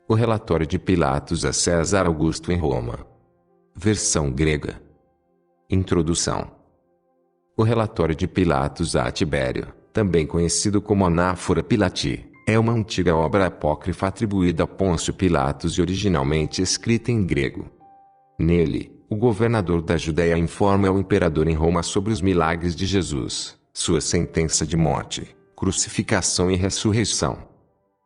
O relatório de Pilatos a César Augusto em Roma. Versão grega. Introdução. O relatório de Pilatos a Tibério, também conhecido como Anáfora Pilati, é uma antiga obra apócrifa atribuída a Pôncio Pilatos e originalmente escrita em grego. Nele, o governador da Judéia informa ao imperador em Roma sobre os milagres de Jesus, sua sentença de morte, crucificação e ressurreição.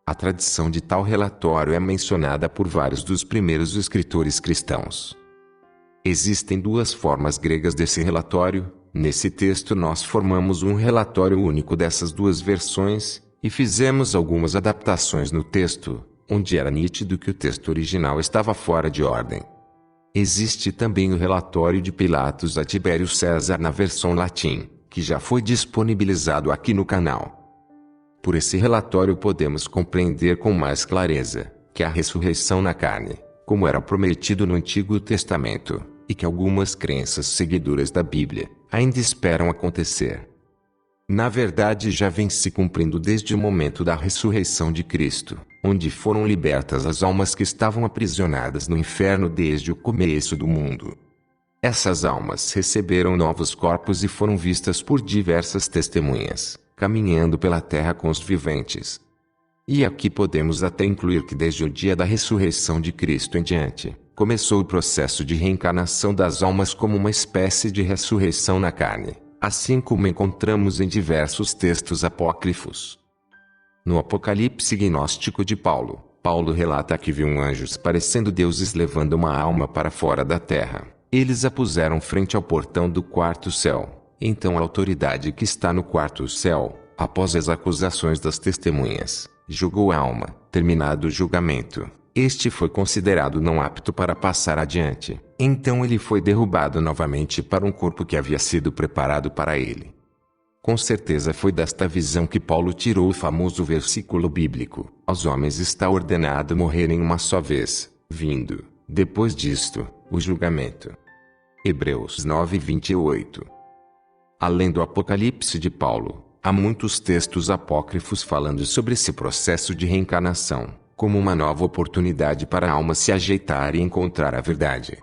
A tradição de tal relatório é mencionada por vários dos primeiros escritores cristãos. Existem duas formas gregas desse relatório. Nesse texto nós formamos um relatório único dessas duas versões, e fizemos algumas adaptações no texto, onde era nítido que o texto original estava fora de ordem. Existe também o relatório de Pilatos a Tibério César na versão latim, que já foi disponibilizado aqui no canal. Por esse relatório podemos compreender com mais clareza que a ressurreição na carne, como era prometido no Antigo Testamento, e que algumas crenças seguidoras da Bíblia ainda esperam acontecer. Na verdade, já vem se cumprindo desde o momento da ressurreição de Cristo, onde foram libertas as almas que estavam aprisionadas no inferno desde o começo do mundo. Essas almas receberam novos corpos e foram vistas por diversas testemunhas, caminhando pela terra com os viventes. E aqui podemos até incluir que desde o dia da ressurreição de Cristo em diante, começou o processo de reencarnação das almas como uma espécie de ressurreição na carne, assim como encontramos em diversos textos apócrifos. No Apocalipse gnóstico de Paulo, Paulo relata que viu anjos parecendo deuses levando uma alma para fora da terra. Eles a puseram frente ao portão do quarto céu. Então a autoridade que está no quarto céu, após as acusações das testemunhas, julgou a alma. Terminado o julgamento, este foi considerado não apto para passar adiante. Então ele foi derrubado novamente para um corpo que havia sido preparado para ele. Com certeza foi desta visão que Paulo tirou o famoso versículo bíblico: aos homens está ordenado morrerem uma só vez, vindo, depois disto, o julgamento. Hebreus 9:28. Além do Apocalipse de Paulo, há muitos textos apócrifos falando sobre esse processo de reencarnação, como uma nova oportunidade para a alma se ajeitar e encontrar a verdade.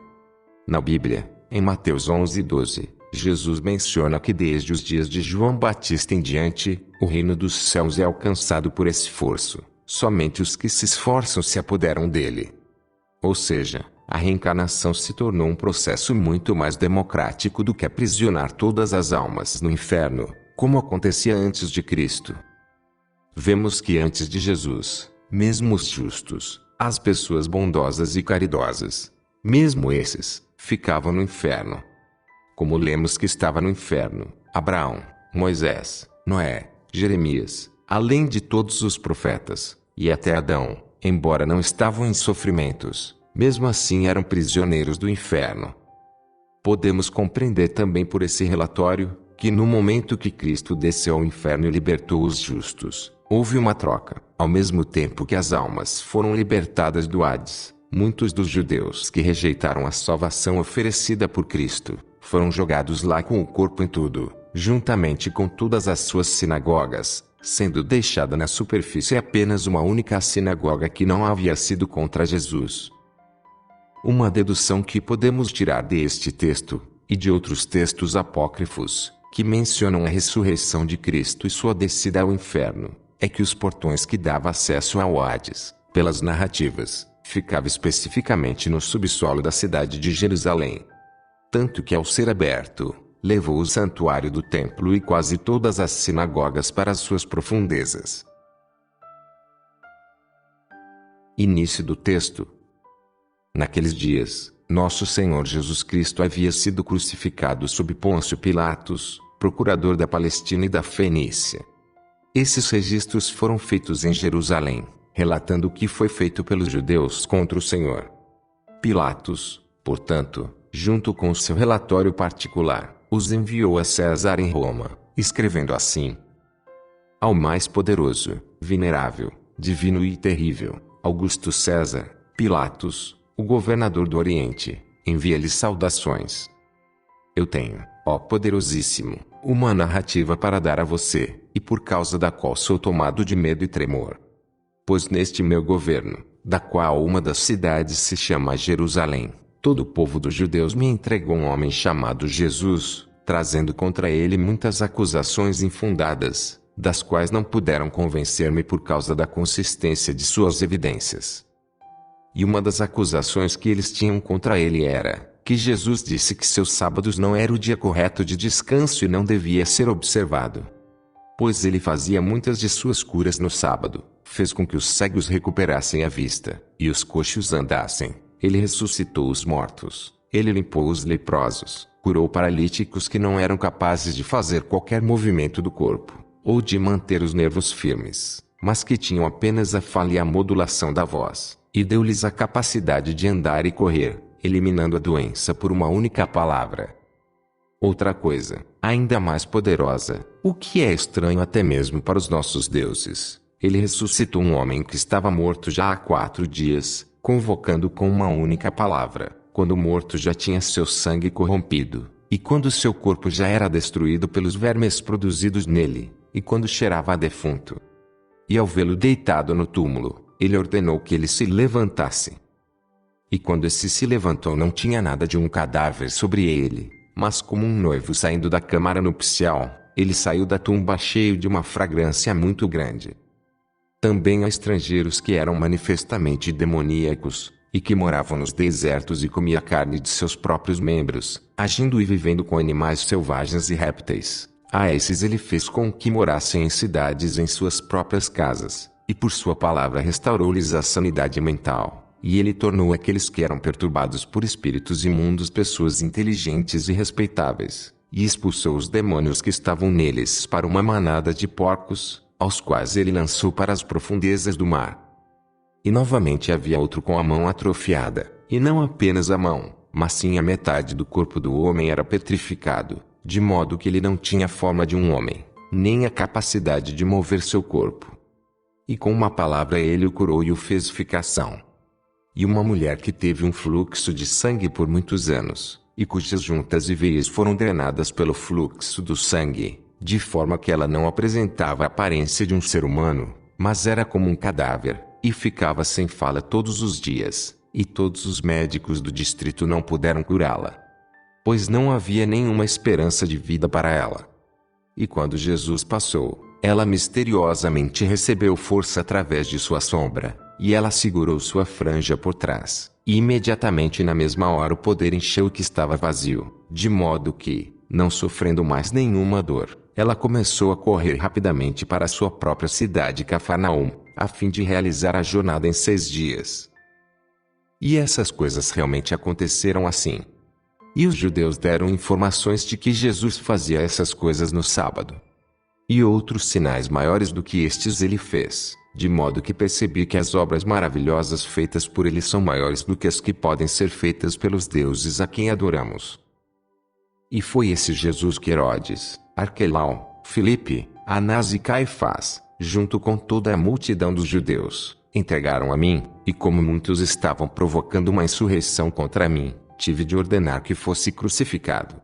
Na Bíblia, em Mateus 11:12, Jesus menciona que desde os dias de João Batista em diante, o reino dos céus é alcançado por esforço. Somente os que se esforçam se apoderam dele. Ou seja, a reencarnação se tornou um processo muito mais democrático do que aprisionar todas as almas no inferno, como acontecia antes de Cristo. Vemos que antes de Jesus, mesmo os justos, as pessoas bondosas e caridosas, mesmo esses, ficavam no inferno. Como lemos que estava no inferno, Abraão, Moisés, Noé, Jeremias, além de todos os profetas, e até Adão, embora não estavam em sofrimentos, mesmo assim eram prisioneiros do inferno. Podemos compreender também por esse relatório, que no momento que Cristo desceu ao inferno e libertou os justos, houve uma troca. Ao mesmo tempo que as almas foram libertadas do Hades, muitos dos judeus que rejeitaram a salvação oferecida por Cristo, foram jogados lá com o corpo em tudo, juntamente com todas as suas sinagogas, sendo deixada na superfície apenas uma única sinagoga que não havia sido contra Jesus. Uma dedução que podemos tirar deste texto, e de outros textos apócrifos, que mencionam a ressurreição de Cristo e sua descida ao inferno, é que os portões que davam acesso ao Hades, pelas narrativas, ficava especificamente no subsolo da cidade de Jerusalém. Tanto que ao ser aberto, levou o santuário do templo e quase todas as sinagogas para as suas profundezas. Início do texto. Naqueles dias, nosso Senhor Jesus Cristo havia sido crucificado sob Pôncio Pilatos, procurador da Palestina e da Fenícia. Esses registros foram feitos em Jerusalém, relatando o que foi feito pelos judeus contra o Senhor. Pilatos, portanto, junto com seu relatório particular, os enviou a César em Roma, escrevendo assim: ao mais poderoso, venerável, divino e terrível, Augusto César, Pilatos, o governador do Oriente, envia-lhe saudações. Eu tenho, ó poderosíssimo, uma narrativa para dar a você, e por causa da qual sou tomado de medo e tremor. Pois neste meu governo, da qual uma das cidades se chama Jerusalém. Todo o povo dos judeus me entregou um homem chamado Jesus, trazendo contra ele muitas acusações infundadas, das quais não puderam convencer-me por causa da consistência de suas evidências. E uma das acusações que eles tinham contra ele era que Jesus disse que seus sábados não era o dia correto de descanso e não devia ser observado. Pois ele fazia muitas de suas curas no sábado, fez com que os cegos recuperassem a vista, e os coxos andassem. Ele ressuscitou os mortos, ele limpou os leprosos, curou paralíticos que não eram capazes de fazer qualquer movimento do corpo, ou de manter os nervos firmes, mas que tinham apenas a fala e a modulação da voz, e deu-lhes a capacidade de andar e correr, eliminando a doença por uma única palavra. Outra coisa, ainda mais poderosa, o que é estranho até mesmo para os nossos deuses, ele ressuscitou um homem que estava morto já há 4 dias, convocando com uma única palavra, quando o morto já tinha seu sangue corrompido, e quando seu corpo já era destruído pelos vermes produzidos nele, e quando cheirava a defunto. E ao vê-lo deitado no túmulo, ele ordenou que ele se levantasse. E quando esse se levantou, não tinha nada de um cadáver sobre ele, mas como um noivo saindo da câmara nupcial, ele saiu da tumba cheio de uma fragrância muito grande. Também há estrangeiros que eram manifestamente demoníacos, e que moravam nos desertos e comiam a carne de seus próprios membros, agindo e vivendo com animais selvagens e répteis. A esses ele fez com que morassem em cidades em suas próprias casas, e por sua palavra restaurou-lhes a sanidade mental. E ele tornou aqueles que eram perturbados por espíritos imundos pessoas inteligentes e respeitáveis, e expulsou os demônios que estavam neles para uma manada de porcos, aos quais ele lançou para as profundezas do mar. E novamente havia outro com a mão atrofiada, e não apenas a mão, mas sim a metade do corpo do homem era petrificado, de modo que ele não tinha forma de um homem, nem a capacidade de mover seu corpo. E com uma palavra ele o curou e o fez ficar são. E uma mulher que teve um fluxo de sangue por muitos anos, e cujas juntas e veias foram drenadas pelo fluxo do sangue, de forma que ela não apresentava a aparência de um ser humano, mas era como um cadáver, e ficava sem fala todos os dias, e todos os médicos do distrito não puderam curá-la, pois não havia nenhuma esperança de vida para ela. E quando Jesus passou, ela misteriosamente recebeu força através de sua sombra, e ela segurou sua franja por trás, e imediatamente na mesma hora o poder encheu o que estava vazio, de modo que, não sofrendo mais nenhuma dor, ela começou a correr rapidamente para sua própria cidade Cafarnaum, a fim de realizar a jornada em 6 dias. E essas coisas realmente aconteceram assim. E os judeus deram informações de que Jesus fazia essas coisas no sábado. E outros sinais maiores do que estes ele fez, de modo que percebi que as obras maravilhosas feitas por ele são maiores do que as que podem ser feitas pelos deuses a quem adoramos. E foi esse Jesus que Herodes, Arquelau, Filipe, Anás e Caifás, junto com toda a multidão dos judeus, entregaram a mim, e como muitos estavam provocando uma insurreição contra mim, tive de ordenar que fosse crucificado.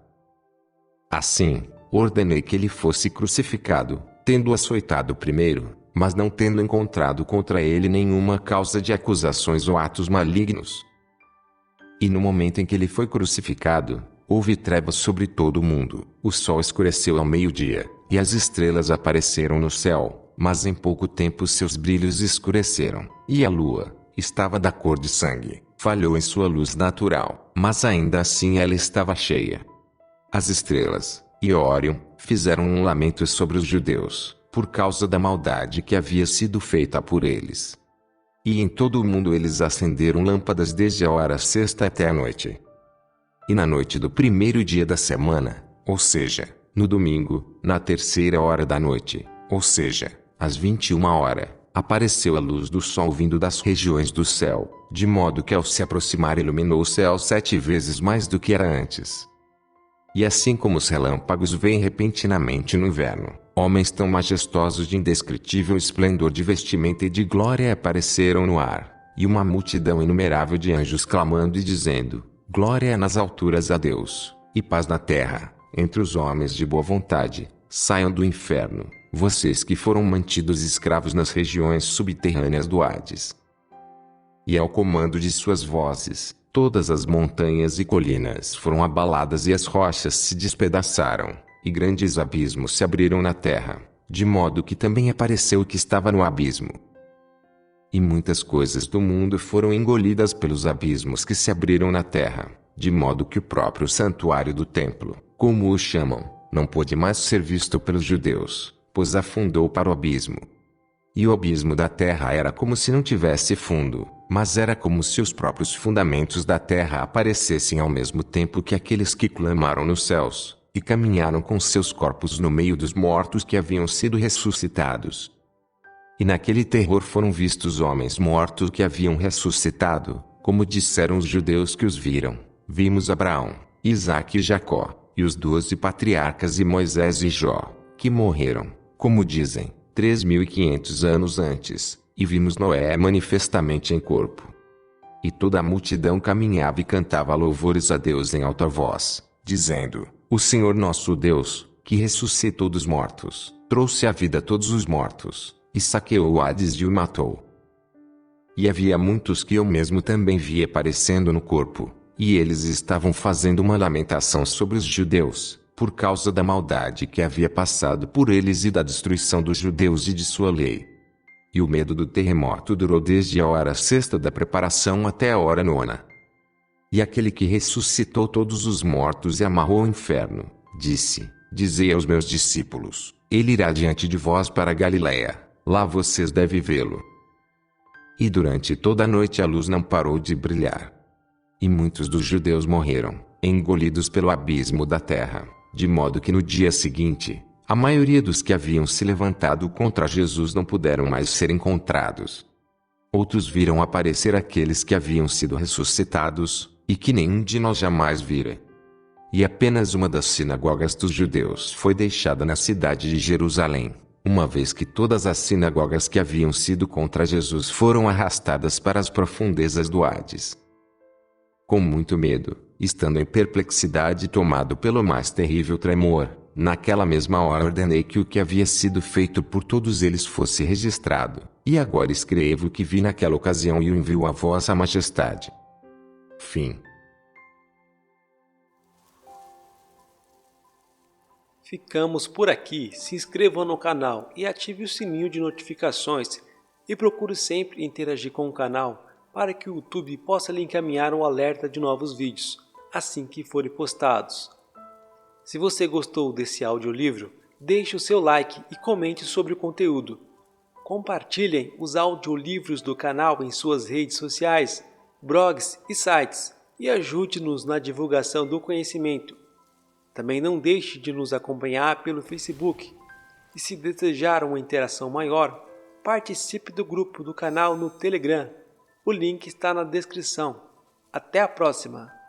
Assim, ordenei que ele fosse crucificado, tendo açoitado primeiro, mas não tendo encontrado contra ele nenhuma causa de acusações ou atos malignos. E no momento em que ele foi crucificado, houve trevas sobre todo o mundo, o sol escureceu ao meio-dia, e as estrelas apareceram no céu, mas em pouco tempo seus brilhos escureceram, e a lua estava da cor de sangue, falhou em sua luz natural, mas ainda assim ela estava cheia. As estrelas, e Órion, fizeram um lamento sobre os judeus, por causa da maldade que havia sido feita por eles. E em todo o mundo eles acenderam lâmpadas desde a hora sexta até a noite. E na noite do primeiro dia da semana, ou seja, no domingo, na 3ª hora da noite, ou seja, às 21h, apareceu a luz do sol vindo das regiões do céu, de modo que ao se aproximar iluminou o céu 7 vezes mais do que era antes. E assim como os relâmpagos vêm repentinamente no inverno, homens tão majestosos de indescritível esplendor de vestimenta e de glória apareceram no ar, e uma multidão inumerável de anjos clamando e dizendo: Glória nas alturas a Deus, e paz na terra, entre os homens de boa vontade. Saiam do inferno, vocês que foram mantidos escravos nas regiões subterrâneas do Hades. E ao comando de suas vozes, todas as montanhas e colinas foram abaladas e as rochas se despedaçaram, e grandes abismos se abriram na terra, de modo que também apareceu o que estava no abismo. E muitas coisas do mundo foram engolidas pelos abismos que se abriram na terra, de modo que o próprio santuário do templo, como o chamam, não pôde mais ser visto pelos judeus, pois afundou para o abismo. E o abismo da terra era como se não tivesse fundo, mas era como se os próprios fundamentos da terra aparecessem ao mesmo tempo que aqueles que clamaram nos céus, e caminharam com seus corpos no meio dos mortos que haviam sido ressuscitados. E naquele terror foram vistos homens mortos que haviam ressuscitado, como disseram os judeus que os viram. Vimos Abraão, Isaque e Jacó, e os 12 patriarcas e Moisés e Jó, que morreram, como dizem, 3.500 anos antes, e vimos Noé manifestamente em corpo. E toda a multidão caminhava e cantava louvores a Deus em alta voz, dizendo: O Senhor nosso Deus, que ressuscitou dos mortos, trouxe à vida todos os mortos, e saqueou o Hades e o matou. E havia muitos que eu mesmo também vi aparecendo no corpo, e eles estavam fazendo uma lamentação sobre os judeus, por causa da maldade que havia passado por eles e da destruição dos judeus e de sua lei. E o medo do terremoto durou desde a hora sexta da preparação até a hora nona. E aquele que ressuscitou todos os mortos e amarrou o inferno, disse: Dizei aos meus discípulos, ele irá diante de vós para a Galiléia, lá vocês devem vê-lo. E durante toda a noite a luz não parou de brilhar. E muitos dos judeus morreram, engolidos pelo abismo da terra, de modo que no dia seguinte, a maioria dos que haviam se levantado contra Jesus não puderam mais ser encontrados. Outros viram aparecer aqueles que haviam sido ressuscitados, e que nenhum de nós jamais vira. E apenas uma das sinagogas dos judeus foi deixada na cidade de Jerusalém, uma vez que todas as sinagogas que haviam sido contra Jesus foram arrastadas para as profundezas do Hades. Com muito medo, estando em perplexidade e tomado pelo mais terrível tremor, naquela mesma hora ordenei que o que havia sido feito por todos eles fosse registrado, e agora escrevo o que vi naquela ocasião e o envio a vossa majestade. Fim. Ficamos por aqui. Se inscreva no canal e ative o sininho de notificações e procure sempre interagir com o canal para que o YouTube possa lhe encaminhar um alerta de novos vídeos assim que forem postados. Se você gostou desse audiolivro, deixe o seu like e comente sobre o conteúdo. Compartilhem os audiolivros do canal em suas redes sociais, blogs e sites e ajude-nos na divulgação do conhecimento. Também não deixe de nos acompanhar pelo Facebook. E se desejar uma interação maior, participe do grupo do canal no Telegram. O link está na descrição. Até a próxima!